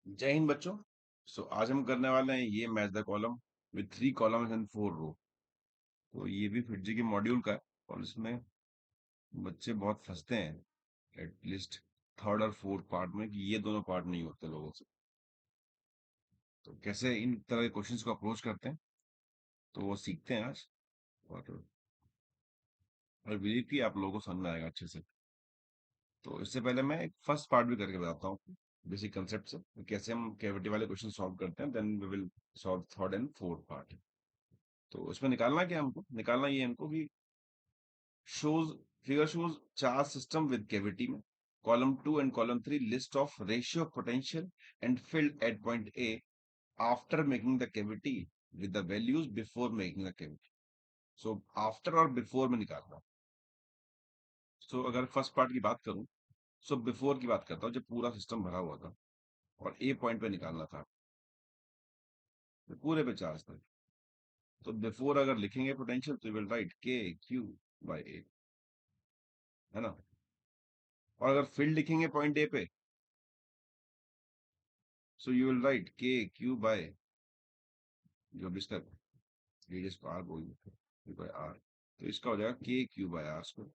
जय हिंद बच्चों। आज हम करने वाले हैं ये match the column with 3 columns and 4 रो। तो ये भी फिटजी के मॉड्यूल का है और इसमें बच्चे बहुत फंसते हैं एटलीस्ट थर्ड और फोर्थ पार्ट में कि ये दोनों पार्ट नहीं होते लोगों से। तो कैसे इन तरह के क्वेश्चंस को अप्रोच करते हैं तो वो सीखते हैं आज। और बिलीव कि आप लोगों को समझ में आएगा अच्छे से। तो इससे पहले मैं एक फर्स्ट पार्ट भी करके बताता हूँ बेसिक कंसेप्ट से कि कैसे हम कैविटी वाले क्वेश्चन सॉल्व करते हैं, then we will solve third and fourth part. तो इसमें निकालना क्या हमको, निकालना ये हमको कि shows figure shows charge system with cavity में column 2 and column 3 list of ratio of potential and filled at point A after making the cavity with the values before making the cavity. So after और before में निकालना। So अगर first part की बात करूं, so before की बात करता हूँ जब पूरा सिस्टम भरा हुआ था और ए पॉइंट पे निकालना था, तो पूरे पे चार्ज था। तो बिफोर अगर लिखेंगे पोटेंशियल तो विल राइट के क्यू बाय ए, है ना। और अगर फील्ड लिखेंगे पॉइंट ए पे, सो यू विल राइट के क्यू बाय जो भी इसका रेडियस को आर बोल देते बाय आर, तो इसका हो जाएगा के क्यू बाय आर स्क्वायर।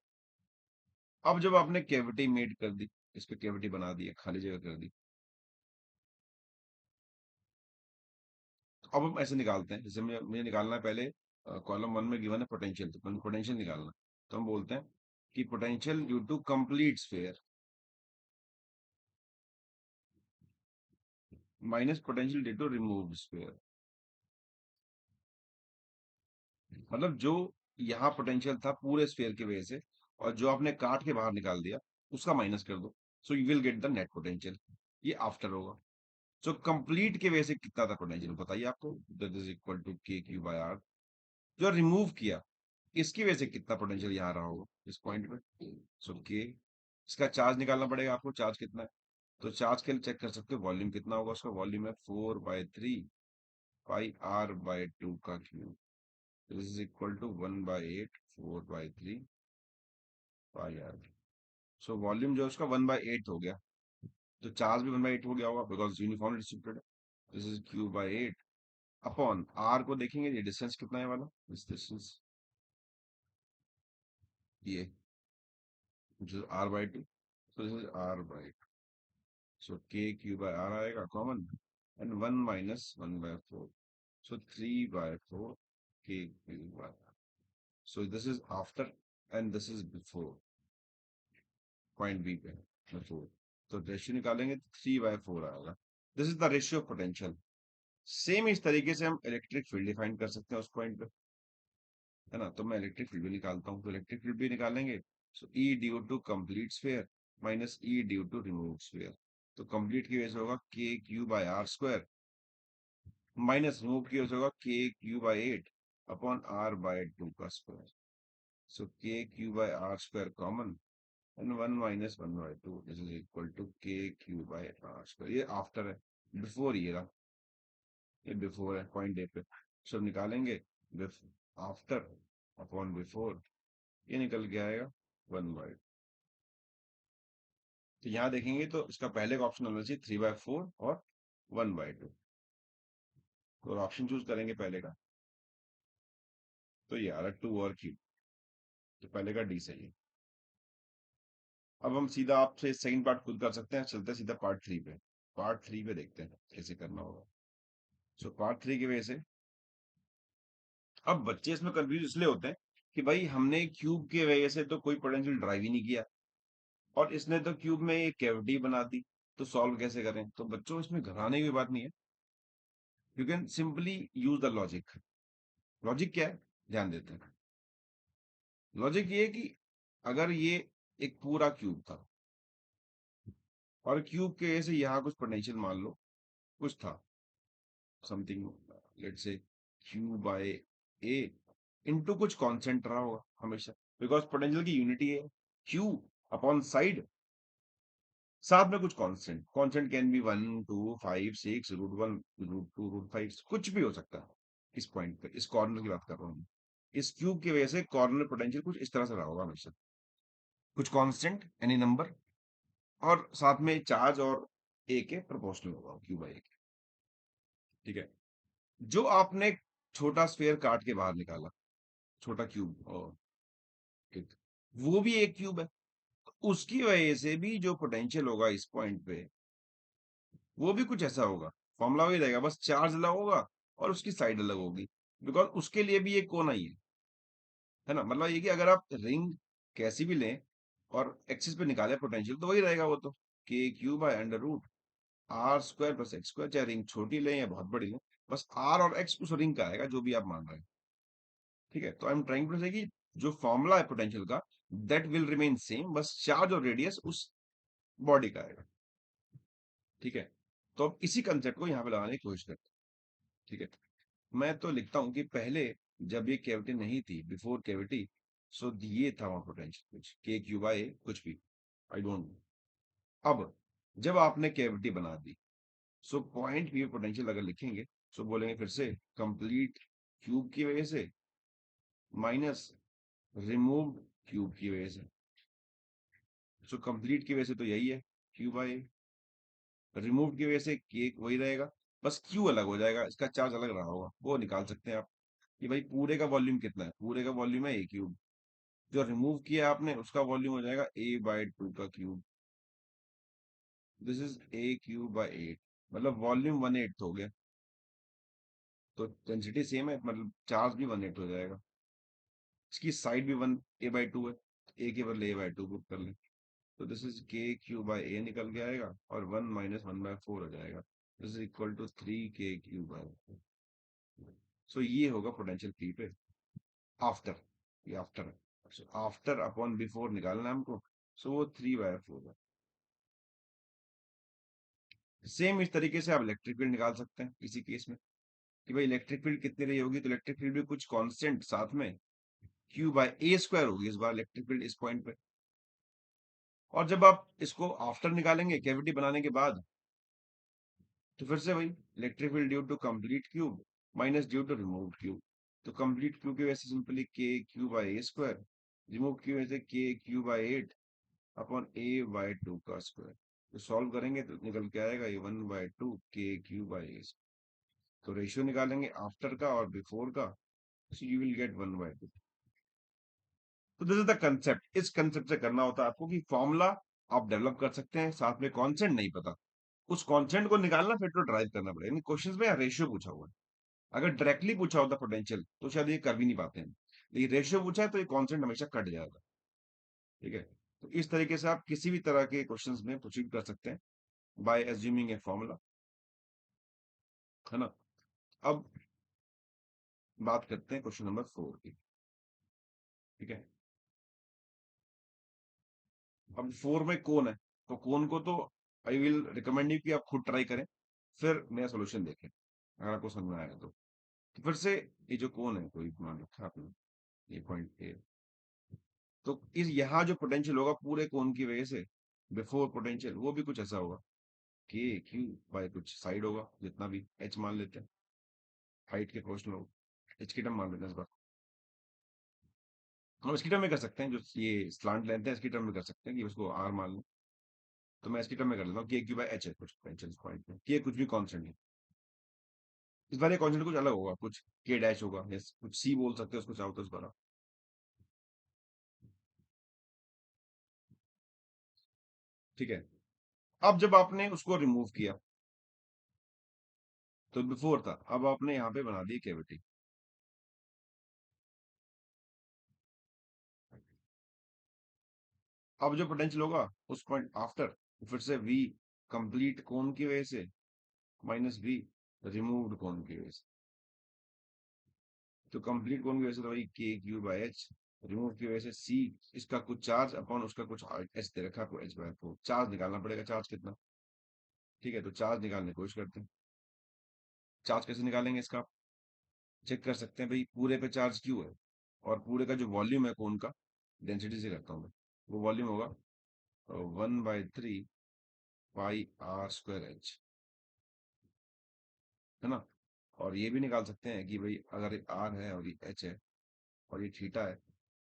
अब जब आपने कैविटी मेड कर दी, इस पे कैविटी बना दी, खाली जगह कर दी, तो अब हम ऐसे निकालते हैं जैसे मुझे निकालना है पहले कॉलम 1 में गिवन है पोटेंशियल, तो पोटेंशियल निकालना। तो हम बोलते हैं कि potential due to complete sphere minus potential due to remove sphere. मतलब जो यहाँ पोटेंशियल था पूरे स्फीयर की वजह से और जो आपने काट के बाहर निकाल दिया उसका माइनस कर दो, so you will get the net potential. ये आफ्टर होगा। सो कंप्लीट के वजह से कितना था पोटेंशियल बताइए आपको, that is equal to K Q by are. जो रिमूव किया इसकी वजह से कितना पोटेंशियल यहाँ रहा होगा इस पॉइंट पे, सो के। इसका चार्ज निकालना पड़ेगा आपको, चार्ज कितना है। तो चार्ज के लिए चेक कर सकते हो वॉल्यूम कितना होगा, उसका वॉल्यूम है 4/3 पाई आर बाय 2 का cube. This is equal to 1/8 4/3 pi R. So volume जो है उसका 1/8 हो गया, तो चार्ज भी 1/8 हो गया होगा बिकॉज यूनिफॉर्म डिस्ट्रीब्यूटेड है। This is Q/8 upon R को देखेंगे ये डिस्टेंस कितना है वाला, इस डिस्टेंस ये जो R/2, so this is R/2, so K/Q/R आएगा common and 1 minus 1/4, so 3/4 K/Q/R। so this is after and this is before point B पे बिफोर। तो रेशियो निकालेंगे तो 3/4 आएगा। This is the ratio of potential. Same इस तरीके से हम इलेक्ट्रिक फील्ड डिफाइन कर सकते हैं उस पॉइंट पे, है ना। तो मैं इलेक्ट्रिक फील्ड भी निकालता हूँ, तो इलेक्ट्रिक फील्ड भी निकालेंगे। So E due to complete sphere minus E due to remove sphere. तो कंप्लीट की वजह से होगा K Q by R square minus remove की वजह से होगा K Q by 8 upon R by 2 का square. So K Q by R square common and 1 minus 1/2 this is equal to K Q by R square. ये after है, before ये रहा, ये बिफोर है पॉइंट ए पे। सब निकालेंगे आफ्टर अपॉन बिफोर, ये निकल के आएगा 1/2। तो यहाँ देखेंगे तो इसका पहले का ऑप्शन होना चाहिए 3/4 और 1/2। तो ऑप्शन चूज करेंगे पहले का, तो ये आ रहा 2 और क्यूब, तो पहले का डी सही है। अब हम सीधा आपसे सेकंड पार्ट खुद कर सकते हैं, चलते हैं सीधा पार्ट 3 पे। पार्ट 3 पे देखते हैं कैसे करना होगा। सो पार्ट 3 की वजह से अब बच्चे इसमें कंफ्यूज इसलिए होते हैं कि भाई हमने क्यूब की वजह से तो कोई पोटेंशियल ड्राइव ही नहीं किया और इसने तो क्यूब में एक कैविटी बना दी, तो सॉल्व कैसे करें। तो बच्चों इसमें घबराने की बात नहीं है, you can simply use the logic. Logic क्या है, ध्यान देते हैं। लॉजिक ये है कि अगर ये एक पूरा क्यूब था और क्यूब के वजह से यहाँ कुछ पोटेंशियल मान लो कुछ था, something let's say Q by A into कुछ कांस्टेंट रहा होगा हमेशा, बिकॉज पोटेंशियल की यूनिटी है क्यू अपॉन साइड, साथ में कुछ कांस्टेंट। कांस्टेंट कैन बी 1 2 5 6 √1 √2 √5, कुछ भी हो सकता है। इस पॉइंट पे इस कॉर्नर की बात कर रहा हूँ, इस क्यूब की वजह से कॉर्नर पोटेंशियल कुछ इस तरह से रहा होगा हमेशा, कुछ कांस्टेंट एनी नंबर और साथ में चार्ज और ए के प्रोपोर्शनल होगा क्यू बाई ए के। ठीक है। जो आपने छोटा स्फेयर काट के बाहर निकाला, छोटा क्यूब, और एक, वो भी एक क्यूब है, तो उसकी वजह से भी जो पोटेंशियल होगा इस पॉइंट पे, वो भी कुछ ऐसा होगा। फॉर्मूला वही रहेगा, बस चार्ज अलग होगा और उसकी साइड अलग होगी, बिकॉज उसके लिए भी एक कोना ही है ना। मतलब ये कि अगर आप रिंग कैसी भी लें और एक्सिस पे निकाले पोटेंशियल, तो वही रहेगा वो तो, K Q by under root R square plus X square, चाहे रिंग छोटी लें या बहुत बड़ी लें, बस आर और एक्स उस रिंग का आएगा जो भी आप मान रहे हैं। ठीक है, तो आई एम ट्राइंग टू से कि जो फॉर्मूला है पोटेंशियल का, दैट विल रिमेन सेम, बस चार्ज और रेडियस उस बॉडी का आएगा। ठीक है, तो अब इसी कंसेप्ट को यहाँ पे लगाने की कोशिश करते हैं। ठीक है, मैं तो लिखता हूँ कि पहले जब ये कैविटी नहीं थी, बिफोर कैविटी, सो ये था वहां पोटेंशियल कुछ के क्यू बाय कुछ भी, आई डोंट नो। अब जब आपने कैविटी बना दी, सो पॉइंट पी पोटेंशियल अगर लिखेंगे, सो बोलेंगे फिर से कंप्लीट क्यूब की वजह से माइनस रिमूव क्यूब की वजह से। सो कंप्लीट की वजह से तो यही है क्यू बाय, रिमूव की वजह से के वही रहेगा, बस क्यू अलग हो जाएगा, इसका चार्ज अलग रहा होगा, वो निकाल सकते हैं आप कि भाई पूरे का वॉल्यूम कितना है। पूरे का वॉल्यूम है ए क्यूब, जो रिमूव किया आपने उसका वॉल्यूम हो जाएगा ए बाय टू का cube. This is A cube by eight, मतलब वॉल्यूम वन एट हो गया, तो डेंसिटी सेम है, मतलब चार्ज भी वन एट हो जाएगा। इसकी साइड भी वन ए बाय टू है, ए के बदले ए बाय टू बुक कर लें, तो this is K Q by A निकल के आएगा, और one minus one by four हो जाएगा, this is equal to three K Q by. So ये होगा पोटेंशियल पी पे आफ्टर, ये आफ्टर है, सो आफ्टर अपॉन बिफोर निकालना है हमको, सो वो थ्री बाय फोर है। सेम इस तरीके से आप इलेक्ट्रिक फील्ड निकाल सकते हैं इसी केस में, कि भाई इलेक्ट्रिक फील्ड कितनी रही होगी, तो इलेक्ट्रिक फील्ड भी कुछ कांस्टेंट साथ में क्यू बाय ए स्क्वायर होगी इस बार इलेक्ट्रिक फील्ड इस पॉइंट पे। और जब आप इसको आफ्टर निकालेंगे कैविटी बनाने के बाद, तो फिर से वही electric field due to complete cube minus due to remove cube, तो कंप्लीट क्यूब की वजह से simply K Q by A square, remove की वजह से K Q by eight upon A by two का स्क्वायर। तो सॉल्व करेंगे तो निकल के आएगा ये one by two K Q by A. तो रेशियो निकालेंगे आफ्टर का और बिफोर का, so you will get one by to. तो दिस इज द कंसेप्ट, इस कंसेप्ट से करना होता है आपको कि फॉर्मूला आप डेवलप कर सकते हैं, साथ में कॉन्सेंट नहीं पता, उस कॉन्सेंट को निकालना फिर तो ड्राइव करना पड़ेगा। क्वेश्चन में रेशियो पूछा हुआ है, अगर डायरेक्टली पूछा होता पोटेंशियल तो शायद ये कर भी नहीं पाते हैं, लेकिन रेशियो पूछा है तो ये कॉन्सेंट हमेशा कट जाएगा। ठीक है, तो इस तरीके से आप किसी भी तरह के क्वेश्चंस में प्रोसीड कर सकते हैं बाय एज्यूमिंग ए फॉर्मूला, है ना। अब बात करते हैं क्वेश्चन नंबर फोर की। ठीक है, अब फोर में कौन है, तो कौन को तो आई विल रिकमेंड यू कि आप खुद ट्राई करें, फिर मेरा सोल्यूशन देखें अगर आपको समझ में आएगा तो फिर से ये जो कौन है कोई मान रखा आपने, ये पॉइंट ए, तो इस यहाँ जो पोटेंशियल होगा पूरे कोन की वजह से, बिफोर पोटेंशियल वो भी कुछ ऐसा होगा, के क्यू बाय कुछ साइड होगा जितना भी एच मान लेते हैं, हाइट के प्रोपोर्शनल होगा, एच की टर्म मान लेते हैं इस बार। हम इसकी टर्म में कर सकते हैं, जो ये स्लांट लेंथ है इसकी टर्म में कर सकते हैं कि उसको आर मान लो, तो मैं इसकी टर्म में कर लेता हूँ के क्यू बाय एच है कुछ पोटेंशियल पॉइंट में, के कुछ भी कांस्टेंट है, इस बार ये कांस्टेंट कुछ अलग होगा, कुछ के डैश होगा या कुछ सी बोल सकते हैं उसको चाहो तो इस बार। ठीक है, अब जब आपने उसको रिमूव किया तो बिफोर था, अब आपने यहाँ पे बना दी कैविटी। अब जो पोटेंशियल होगा उस पॉइंट आफ्टर, फिर से v कंप्लीट कोण की वजह से माइनस v रिमूव्ड कोण की वजह से, तो कंप्लीट कोण की वजह से तो वही के क्यू बाय एच, रिमूव की वजह से c, इसका कुछ चार्ज अपॉन उसका कुछ एच दे रखा है एच बाय फोर, चार्ज निकालना पड़ेगा, चार्ज कितना। ठीक है, तो चार्ज निकालने की कोशिश करते हैं। चार्ज कैसे निकालेंगे इसका, चेक कर सकते हैं भाई पूरे पे चार्ज क्यू है, और पूरे का जो वॉल्यूम है कोण का, डेंसिटी से करता हूँ मैं, वो वॉल्यूम होगा one by three pi R square H, है ना। और ये भी निकाल सकते हैं कि भाई अगर आर है और ये एच है और ये थीटा है,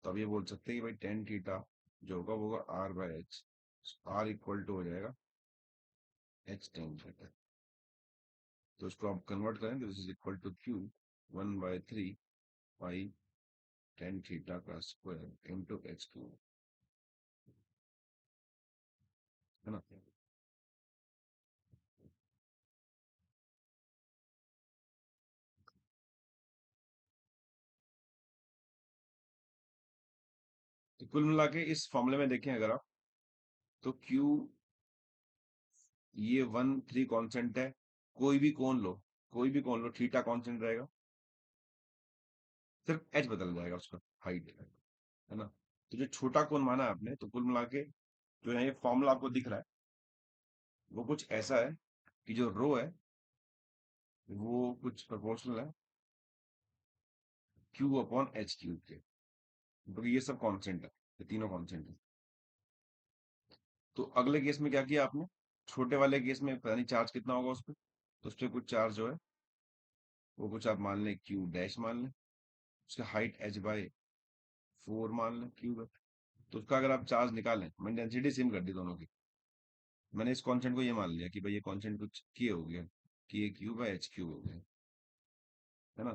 तो अब ये बोल सकते हैं कि भाई टेन थीटा जो होगा वो होगा R by H, R equal to हो जाएगा एच टेन थीटा। तो इसको आप कन्वर्ट करें तो this is equal to Q 1/3 pi tan theta का स्क्वायर इंटू एच क्यू, है ना। तो कुल मिला के इस फॉर्मूले में देखें अगर आप, तो क्यू, ये 1 3 कांस्टेंट है, कोई भी कोण लो, कोई भी कोण लो, थीटा कांस्टेंट रहेगा, सिर्फ एच बदल जाएगा उसका, हाइट, है ना। तो जो छोटा कोण माना है आपने, तो कुल मिला के जो है ये फॉर्मूला आपको दिख रहा है, वो कुछ ऐसा है कि जो रो है वो कुछ प्रोपोर्शनल है क्यू अपॉन एच क्यूब के, क्योंकि ये सब कांस्टेंट है, ये तीनों कांस्टेंट है। तो अगले केस में क्या किया आपने, छोटे वाले केस में पता नहीं चार्ज कितना होगा उस पर, तो उस पर कुछ चार्ज जो है वो कुछ आप मान लें क्यू डैश मान लें, उसका हाइट एच बाय 4 मान लें क्यूब है। तो उसका अगर आप चार्ज निकालें, मैंने डेंसिटी सेम कर दी दोनों की, मैंने इस कांस्टेंट को ये मान लिया कि भाई ये कांस्टेंट कुछ के हो गया, कि ये क्यूब है एच क्यूब हो गया, है ना।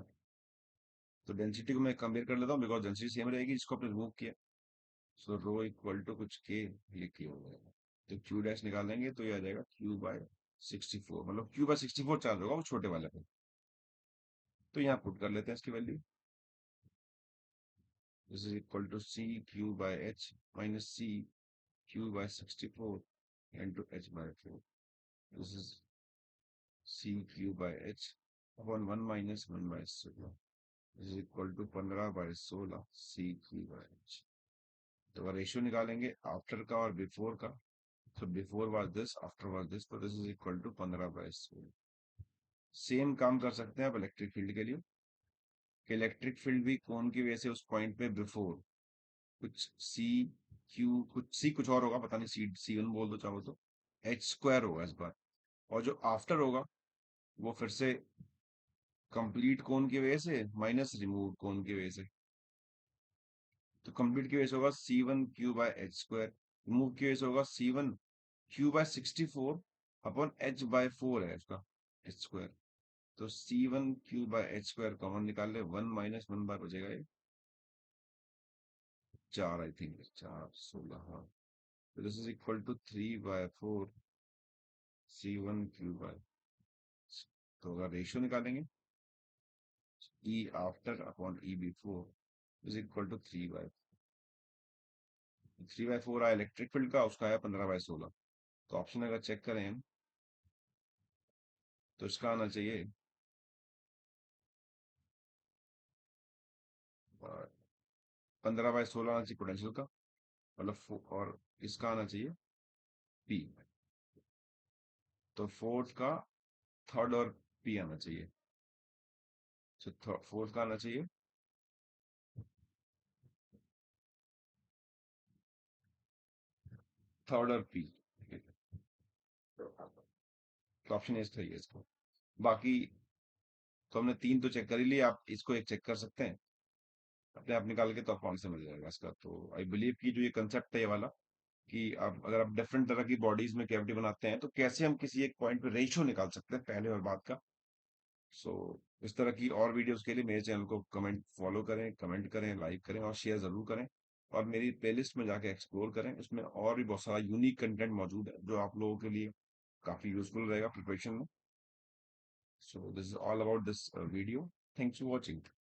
तो डेंसिटी को मैं कंपेयर कर लेता हूँ, बिकॉज डेंसिटी सेम रहेगी, इसको आपने रिमूव किया, सो रो इक्वल टू कुछ के, ये के हो जाएगा। तो क्यू डैश निकालेंगे तो ये आ जाएगा क्यू बाय 64, मतलब क्यू बाय 64 चार्ज होगा वो छोटे वाले पे। तो यहाँ पुट कर लेते हैं इसकी value, this is equal to C Q by H minus C Q by 64 into H by 4, this is C Q by H upon 1 minus 1 by 16 is equal to 15/16 C Q by H. तो अगर ratio निकालेंगे after का और before का, तो before was this, after was this, तो this is equal to 15/16। Same काम कर सकते हैं आप इलेक्ट्रिक फील्ड के लिए, कि इलेक्ट्रिक फील्ड भी कोण की वजह से उस पॉइंट पे बिफोर कुछ सी क्यू, कुछ सी कुछ और होगा, पता नहीं, सी सी वन बोल दो चाहो तो, एच स्क्वायर होगा इस बार, और जो आफ्टर होगा वो फिर से कंप्लीट कोण की वजह से माइनस रिमूव कोण की वजह से। तो कंप्लीट की वजह से होगा C one Q by H square, remove की वजह से होगा C one Q by 64 upon H by 4 है उसका एच स्क्वायर। तो C one Q by H square common निकाल ले, 1 माइनस 1 बार बचेगा ये 4, आई थिंक 4 16, हाँ। तो this is equal to 3/4 C one Q by, तो अगर रेशियो निकालेंगे E after upon E before is equal to 3/4 आया इलेक्ट्रिक फील्ड का, उसका आया 15/16। तो ऑप्शन अगर चेक करें तो इसका आना चाहिए 15/16 आना चाहिए पोटेंशियल का, मतलब और इसका आना चाहिए पी, तो फोर्थ का थर्ड और पी आना चाहिए, तो फोर्थ का आना चाहिए थर्ड और पी, तो ऑप्शन इज सही है इसको। बाकी तो हमने तीन तो चेक कर ही लिए, आप इसको एक चेक कर सकते हैं अपने आप निकाल के, तो आपको आंसर मिल जाएगा इसका। तो आई बिलीव कि जो ये कंसेप्ट है ये वाला, कि आप अगर आप डिफरेंट तरह की बॉडीज में कैविटी बनाते हैं तो कैसे हम किसी एक पॉइंट पे रेशियो निकाल सकते हैं पहले और बाद का। सो इस तरह की और वीडियोस के लिए मेरे चैनल को फॉलो करें, कमेंट करें, लाइक करें और शेयर जरूर करें। और मेरी प्लेलिस्ट में जाके एक्सप्लोर करें, उसमें और भी बहुत सारा यूनिक कंटेंट मौजूद है जो आप लोगों के लिए काफी यूजफुल रहेगा प्रिपरेशन में। So this is all about this video, thanks for watching.